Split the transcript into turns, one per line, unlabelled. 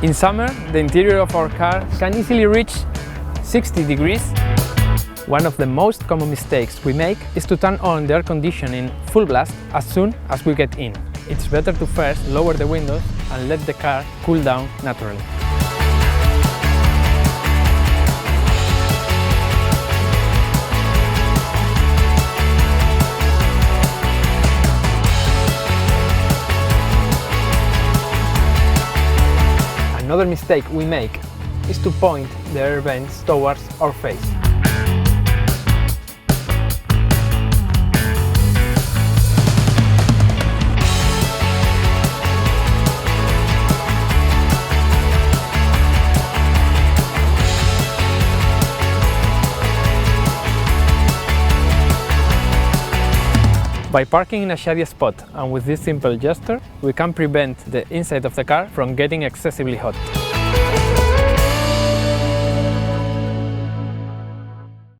In summer, the interior of our car can easily reach 60 degrees. One of the most common mistakes we make is to turn on the air conditioning full blast as soon as we get in. It's better to first lower the windows and let the car cool down naturally. Another mistake we make is to point the air vents towards our face. By parking in a shady spot and with this simple gesture, we can prevent the inside of the car from getting excessively hot.